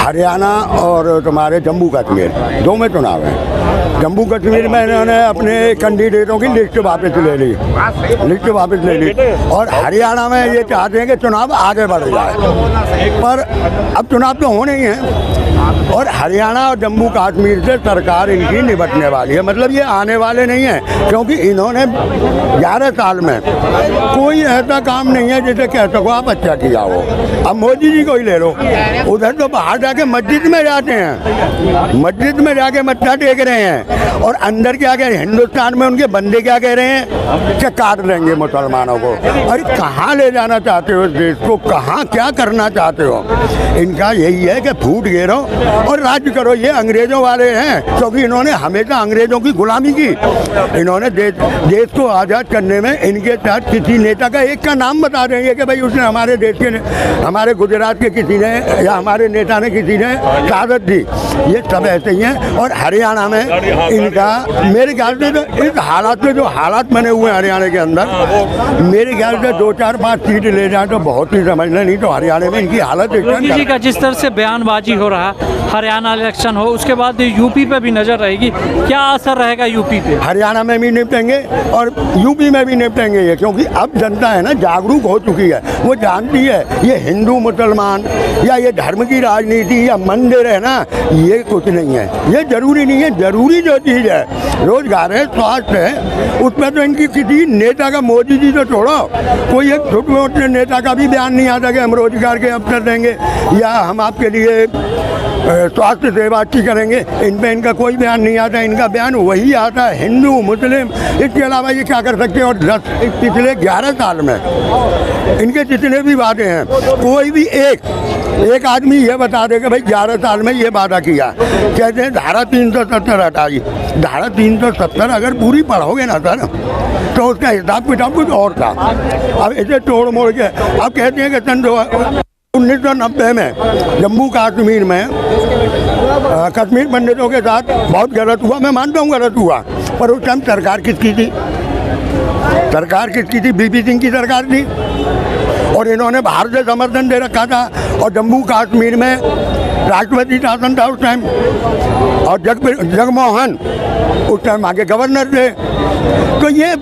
हरियाणा और तुम्हारे जम्मू कश्मीर दो में चुनाव है। जम्मू कश्मीर में इन्होंने अपने कैंडिडेटों की लिस्ट वापस ले ली, और हरियाणा में ये चाहते हैं कि चुनाव आगे बढ़ जाए, पर अब चुनाव तो होने ही हैं। और हरियाणा और जम्मू कश्मीर से सरकार इनकी निपटने वाली है, मतलब ये आने वाले नहीं हैं, क्योंकि इन्होंने 11 साल में कोई ऐसा काम नहीं है जिसे कह सको आप अच्छा किया हो। अब मोदी जी को ही ले लो, उधर तो बाहर जाके मस्जिद में जाते हैं, मस्जिद में जाके मत्था टेक रहे हैं, और अंदर क्या कह रहे हैं, हिंदुस्तान में उनके बंदे क्या कह रहे हैं कि काट देंगे मुसलमानों को। अरे कहाँ ले जाना चाहते हो इस देश को, कहाँ क्या करना चाहते हो? इनका यही है कि फूट गिरो और राज्य करो। ये अंग्रेजों वाले हैं, क्योंकि इन्होंने हमेशा अंग्रेजों की गुलामी की। इन्होंने देश को आज़ाद करने में इनके साथ किसी नेता का एक का नाम बता रहे हैं कि भाई उसने हमारे देश के, हमारे गुजरात के किसी ने या हमारे नेता ने किसी ने शहादत दी। ये सब ऐसे ही हैं। और हरियाणा में इनका मेरे ख्याल से तो इस हालात में जो हालात बने हुए हैं हरियाणा के अंदर, मेरे ख्याल से 2-4-5 सीट ले जाए तो बहुत ही समझना, नहीं तो हरियाणा में इनकी हालत जी का जिस तरह से बयानबाजी हो रहा है, हरियाणा इलेक्शन हो उसके बाद यूपी पे भी नजर रहेगी, क्या असर रहेगा यूपी पे? हरियाणा में भी निपटेंगे और यूपी में भी निपटेंगे ये, क्योंकि अब जनता है ना जागरूक हो चुकी है। वो जानती है ये हिंदू मुसलमान या ये धर्म की राजनीति या मंदिर है ना, ये कुछ नहीं है, ये जरूरी नहीं है। जरूरी जो चीज़ है रोजगार है, स्वास्थ्य है, उसमें तो इनकी किसी नेता का, मोदी जी तो छोड़ो, कोई एक छोटे मोटे नेता का भी बयान नहीं आता कि हम रोजगार के अवसर देंगे या हम आपके लिए स्वास्थ्य सेवा अच्छी करेंगे। इन पर इनका कोई बयान नहीं आता। इनका बयान वही आता है हिंदू मुस्लिम, इसके अलावा ये क्या कर सकते हैं? और पिछले 11 साल में इनके जितने भी वादे हैं, कोई भी एक आदमी ये बता दे कि भाई 11 साल में ये वादा किया। कहते हैं धारा 370 हटाई। धारा 370 अगर पूरी पढ़ोगे ना सर, तो उसका हिसाब किताब कुछ और था। अब इसे तोड़ मोड़ के अब कहते हैं कि सन 1990 में जम्मू कश्मीर में कश्मीर पंडितों के साथ बहुत गलत हुआ। मैं मानता हूँ गलत हुआ, पर उस टाइम सरकार किसकी थी? सरकार किसकी थी? बीपी सिंह की सरकार थी, और इन्होंने बाहर से समर्थन दे रखा था। और जम्मू कश्मीर में राष्ट्रपति शासन था उस टाइम, और जगमोहन उस टाइम आगे गवर्नर थे। तो ये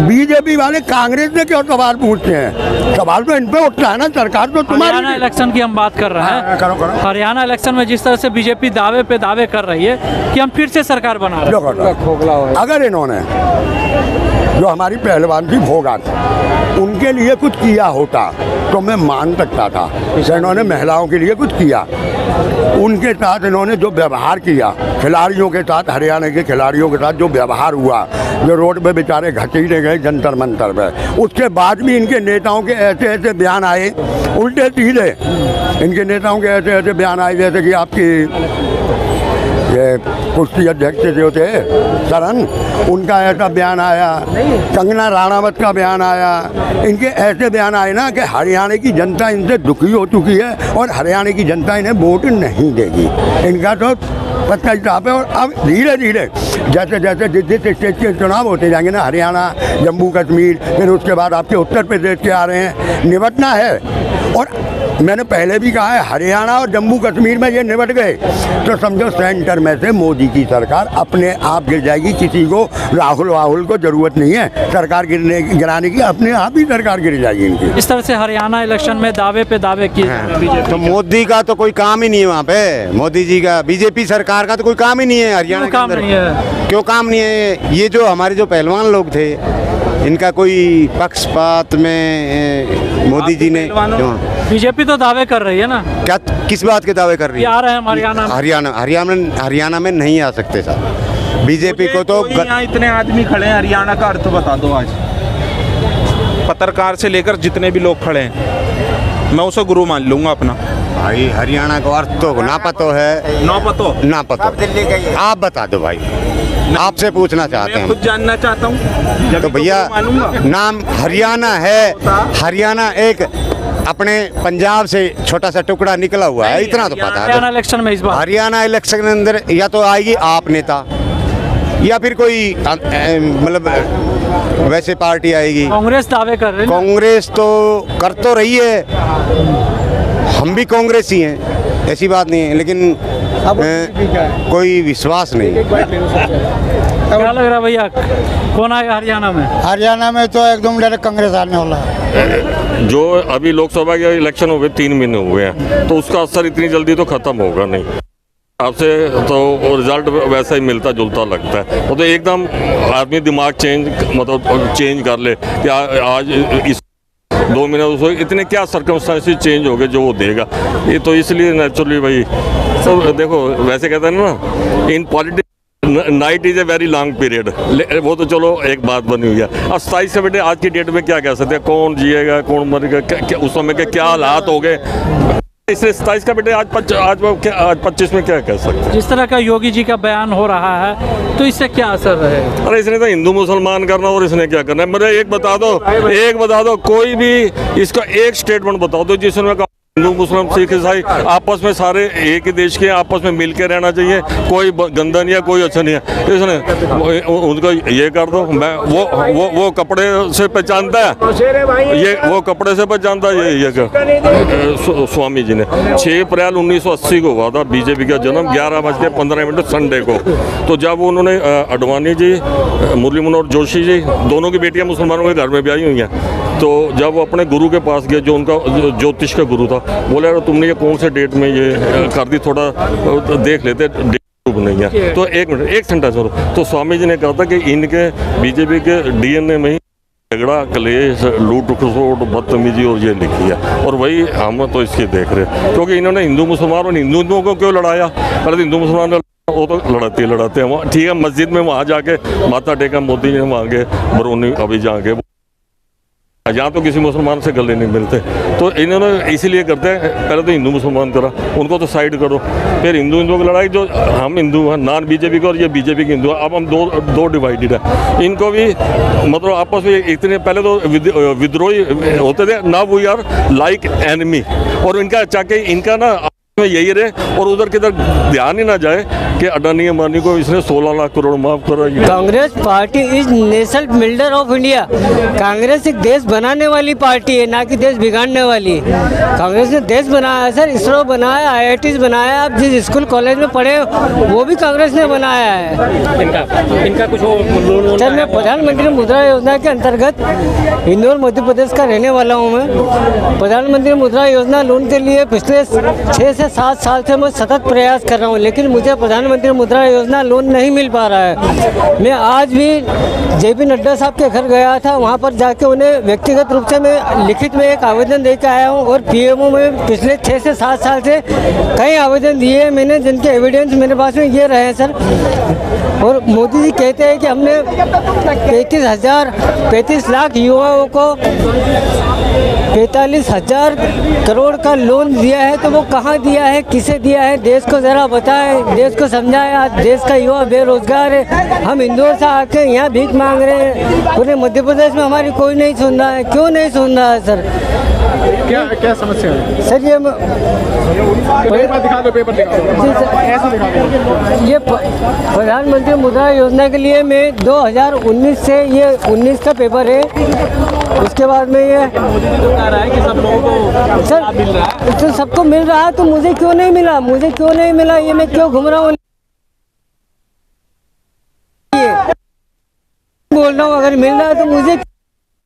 बीजेपी वाले कांग्रेस से क्यों सवाल पूछते हैं? सवाल तो इन पे उठता है ना, सरकार तो तुम्हारी। हरियाणा इलेक्शन की हम बात कर रहे हैं। करो। हरियाणा इलेक्शन में जिस तरह से बीजेपी दावे पे दावे कर रही है कि हम फिर से सरकार बना रहे हैं, अगर इन्होंने जो हमारी पहलवान थी भोगाट, उनके लिए कुछ किया होता तो मैं मान सकता था कि इन्होंने महिलाओं के लिए कुछ किया। उनके साथ इन्होंने जो व्यवहार किया, खिलाड़ियों के साथ, हरियाणा के खिलाड़ियों के साथ जो व्यवहार हुआ, जो रोड पे बेचारे घसीटे गए जंतर मंतर पे, उसके बाद भी इनके नेताओं के ऐसे ऐसे बयान आए उल्टे सीधे। इनके नेताओं के ऐसे ऐसे बयान आए, जैसे कि आपकी ये कुश्ती अध्यक्ष जो थे सरन, उनका ऐसा बयान आया, कंगना राणावत का बयान आया। इनके ऐसे बयान आए ना कि हरियाणा की जनता इनसे दुखी हो चुकी है और हरियाणा की जनता इन्हें वोट नहीं देगी। इनका तो पत्ता ही साफ है। और अब धीरे धीरे जैसे जैसे जिस स्टेट के चुनाव होते जाएंगे ना, हरियाणा, जम्मू कश्मीर, फिर उसके बाद आपके उत्तर प्रदेश के आ रहे हैं, निपटना है। और मैंने पहले भी कहा है, हरियाणा और जम्मू कश्मीर में ये निपट गए तो समझो सेंटर में से मोदी की सरकार अपने आप गिर जाएगी। किसी को राहुल को जरूरत नहीं है सरकार गिराने की, अपने आप ही सरकार गिर जाएगी इनकी। इस तरह से हरियाणा इलेक्शन में दावे पे दावे किए तो मोदी का तो कोई काम ही नहीं है वहाँ पे। मोदी जी का, बीजेपी सरकार का तो कोई काम ही नहीं है हरियाणा के अंदर। क्यों काम नहीं है? ये जो हमारे जो पहलवान लोग थे, इनका कोई पक्षपात में मोदी जी ने, बीजेपी तो दावे कर रही है ना। क्या, किस बात के दावे कर रही है? आ रहे हैं हरियाणा में नहीं आ सकते सर। बीजेपी को तो यहाँ इतने आदमी खड़े हैं, हरियाणा का अर्थ बता दो। आज पत्रकार से लेकर जितने भी लोग खड़े हैं, मैं उसे गुरु मान लूंगा अपना। भाई हरियाणा को अर्थ तो ना पतो है, ना पतो। आप बता दो भाई, आपसे पूछना चाहते हैं। खुद जानना चाहता हूँ तो भैया, नाम हरियाणा है। हरियाणा एक अपने पंजाब से छोटा सा टुकड़ा निकला हुआ है, इतना तो पता है। हरियाणा इलेक्शन में इस बार, हरियाणा इलेक्शन के अंदर या तो आएगी आप नेता, या फिर कोई मतलब वैसे पार्टी आएगी। कांग्रेस दावे कर रही है। कांग्रेस तो कर तो रही है, हम भी कांग्रेस ही हैं, ऐसी बात नहीं है, लेकिन कोई विश्वास नहीं। क्या लग रहा है भैया, कौन आएगा हरियाणा में? हरियाणा में तो एकदम डायरेक्ट कांग्रेस आने वाला है। जो अभी लोकसभा के इलेक्शन हुए 3 महीने हुए हैं, तो उसका असर इतनी जल्दी तो खत्म होगा नहीं। आपसे तो रिजल्ट वैसा ही मिलता जुलता लगता है। वो तो एकदम आदमी दिमाग चेंज कर ले कि आज इस 2 महीने उसको इतने क्या सर्कमस्टांसेस चेंज हो गए जो वो देगा। ये तो इसलिए नेचुरली भाई, तो देखो वैसे कहते हैं ना, in politics night is a very long period. वो तो चलो एक बात बनी हुई है। अब 27 से बेटे आज की डेट में क्या कह सकते हैं, कौन जिएगा कौन मरेगा, उस समय के क्या हालात हो गए, इसलिए 27 का बेटे आज 25 में क्या कह सकते हैं। जिस तरह का योगी जी का बयान हो रहा है तो इससे क्या असर रहेगा? अरे इसने तो हिंदू मुसलमान करना और इसने क्या करना है। मुझे एक बता दो कोई भी इसका एक स्टेटमेंट बता दो जिसमें हिंदू मुस्लिम सिख ईसाई आपस में सारे एक ही देश के आपस में मिल के रहना चाहिए, कोई गंदा नहीं है कोई अच्छा नहीं है। इसने उनको ये कर दो, मैं वो कपड़े से पहचानता है, ये वो कपड़े से पहचानता है। ये स्वामी जी ने 6 अप्रैल 1980 को हुआ था बीजेपी का जन्म, 11:15 संडे को। तो जब उन्होंने अडवाणी जी, मुरली मनोहर जोशी जी, दोनों की बेटियां मुसलमानों के घर में ब्याही हुई हैं, तो जब वो अपने गुरु के पास गए जो उनका ज्योतिष का गुरु था, बोले यार तुमने ये कौन से डेट में ये कर दी, थोड़ा देख लेते, डेट नहीं है। तो एक मिनट, एक सेंटेंस और। तो स्वामी जी ने कहा था कि इनके बीजेपी के डीएनए में ही झगड़ा, क्लेश, लूट खसोट, बदतमीजी और ये लिखी है, और वही हम तो इसकी देख रहे हैं। क्योंकि इन्होंने हिंदू मुसलमान और हिंदुओं को क्यों लड़ाया? पहले तो हिंदू मुसलमान वो तो लड़ाते हैं वहाँ, ठीक है, मस्जिद में वहाँ जाके माथा टेका मोदी ने मांगे, बरौनी अभी जाके, यहाँ तो किसी मुसलमान से गले नहीं मिलते। तो इन्होंने इसीलिए करते हैं, पहले तो हिंदू मुसलमान करा, उनको तो साइड करो, फिर हिंदुओं की लड़ाई, जो हम हिंदू हैं, नॉन बीजेपी के और ये बीजेपी के हिंदू हैं, अब हम दो डिवाइडेड है। इनको भी मतलब आपस में इतने पहले तो विद्रोही होते थे, ना वी आर लाइक एनिमी, और इनका चाहे इनका ना यही रहे और उधर किधर ध्यान ही ना जाए कि अडानी अंबानी को इसने 16 लाख करोड़ माफ करा। Congress party is national builder of India. Congress एक देश बनाने वाली पार्टी है, ना कि देश बिगाड़ने वाली। कांग्रेस ने देश बनाया है सर, इसरो बनाया, IITs बनाया, आप जिस स्कूल कॉलेज में पढ़े वो भी कांग्रेस ने बनाया है। इनका कुछ सर, मैं प्रधानमंत्री मुद्रा योजना के अंतर्गत इंदौर मध्य प्रदेश का रहने वाला हूँ। मैं प्रधानमंत्री मुद्रा योजना लोन के लिए पिछले 6 से 7 साल से मैं सतत प्रयास कर रहा हूँ, लेकिन मुझे प्रधानमंत्री मुद्रा योजना लोन नहीं मिल पा रहा है। मैं आज भी JP नड्डा साहब के घर गया था, वहाँ पर जाके उन्हें व्यक्तिगत रूप से मैं लिखित में एक आवेदन दे के आया हूँ, और PMO में पिछले 6 से 7 साल से कई आवेदन दिए हैं मैंने, जिनके एविडेंस मेरे पास में ये रहे हैं सर। और मोदी जी कहते हैं कि हमने 35 लाख युवाओं को 45,000 करोड़ का लोन दिया है, तो वो कहाँ दिया है, किसे दिया है, देश को ज़रा बताएं, देश को समझाएं। आज देश का युवा बेरोजगार है, हम इंदौर से आके यहाँ भीख मांग रहे हैं, पूरे मध्य प्रदेश में हमारी कोई नहीं सुन रहा है। क्यों नहीं सुन रहा है सर? क्या समस्या है सर? ये दिखा दो, पेपर दिखा दो, ऐसे दिखा दो। ये प्रधानमंत्री मुद्रा योजना के लिए मैं 2019 से, ये 19 का पेपर है, उसके बाद में ये कह रहा है कि सब लोगों को सर मिल रहा है, तो सबको मिल रहा है, तो मुझे क्यों नहीं मिला? मुझे क्यों नहीं मिला? ये मैं क्यों घूम रहा हूँ बोल रहा हूँ? अगर मिल रहा है तो मुझे